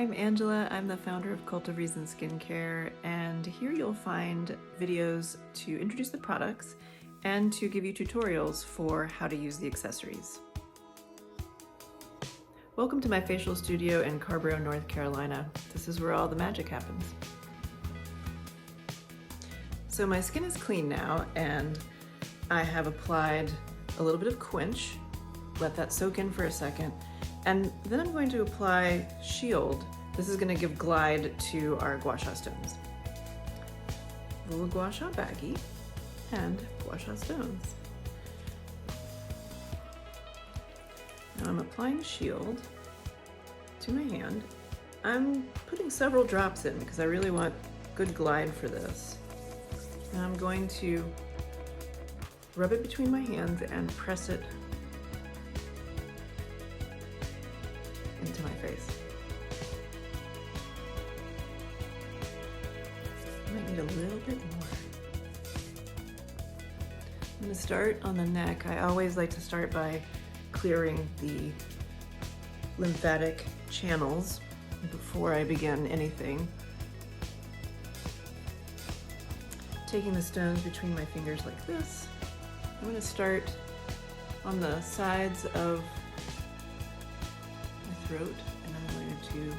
I'm Angela. I'm the founder of Cult of Reason Skincare, and here you'll find videos to introduce the products and to give you tutorials for how to use the accessories. Welcome to my facial studio in Carborough, North Carolina. This is where all the magic happens. So my skin is clean now, and I have applied a little bit of Quench. Let that soak in for a second. And then I'm going to apply Shield. This is going to give glide to our gua sha stones. A little gua sha baggie and gua sha stones. Now I'm applying Shield to my hand. I'm putting several drops in because I really want good glide for this. And I'm going to rub it between my hands and press it into my face. I might need a little bit more. I'm going to start on the neck. I always like to start by clearing the lymphatic channels before I begin anything. Taking the stones between my fingers like this, I'm going to start on the sides of throat, and I'm going to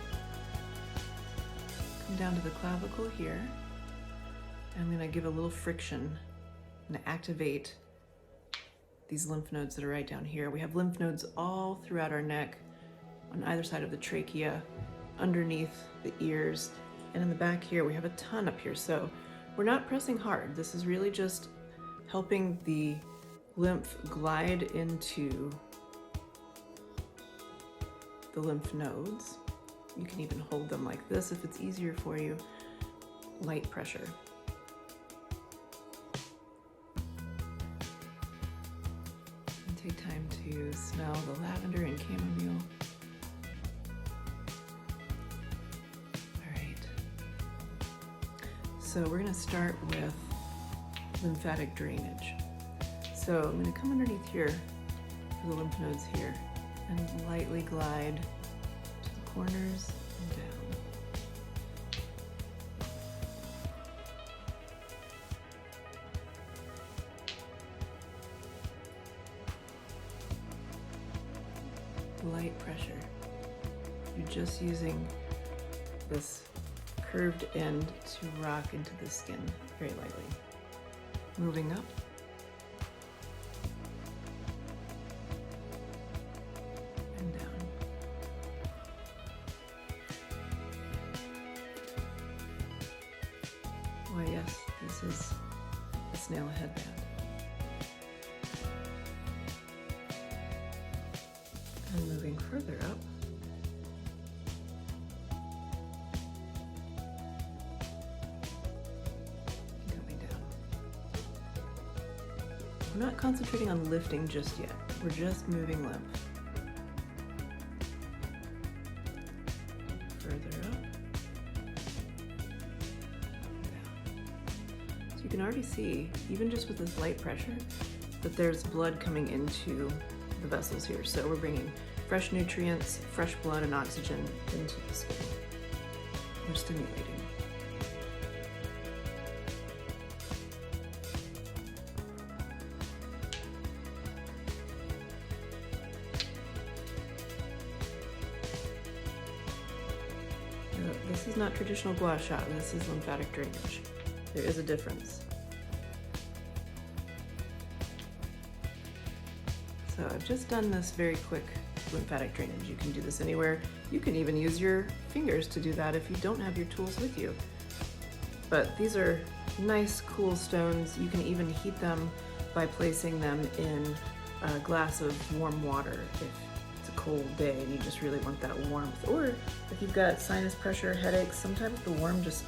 come down to the clavicle here. I'm going to give a little friction and activate these lymph nodes that are right down here. We have lymph nodes all throughout our neck, on either side of the trachea, underneath the ears, and in the back here we have a ton up here. So we're not pressing hard. This is really just helping the lymph glide into the lymph nodes. You can even hold them like this if it's easier for you. Light pressure. And take time to smell the lavender and chamomile. All right. So we're going to start with lymphatic drainage. So I'm going to come underneath here for the lymph nodes here and lightly glide to the corners and down. Light pressure. You're just using this curved end to rock into the skin very lightly. Moving up. Why yes, this is a snail headband. And moving further up, coming down. We're not concentrating on lifting just yet. We're just moving lymph. Further up. You can already see, even just with this light pressure, that there's blood coming into the vessels here. So we're bringing fresh nutrients, fresh blood and oxygen into the skin. We're stimulating. Now, this is not traditional gua sha, this is lymphatic drainage. There is a difference. So I've just done this very quick lymphatic drainage. You can do this anywhere. You can even use your fingers to do that if you don't have your tools with you. But these are nice, cool stones. You can even heat them by placing them in a glass of warm water if it's a cold day and you just really want that warmth. Or if you've got sinus pressure, headaches, sometimes the warm just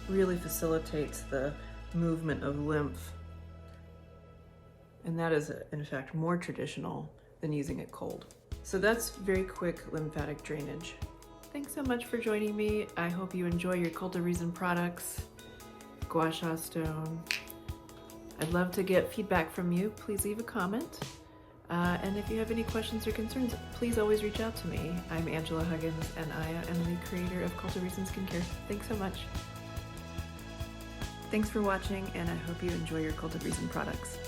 really facilitates the movement of lymph. And that is, in fact, more traditional than using it cold. So that's very quick lymphatic drainage. Thanks so much for joining me. I hope you enjoy your Cult of Reason products. Gua sha stone. I'd love to get feedback from you. Please leave a comment. And if you have any questions or concerns, please always reach out to me. I'm Angela Huggins, and I am the creator of Cult of Reason Skincare. Thanks so much. Thanks for watching, and I hope you enjoy your Cult of Reason products.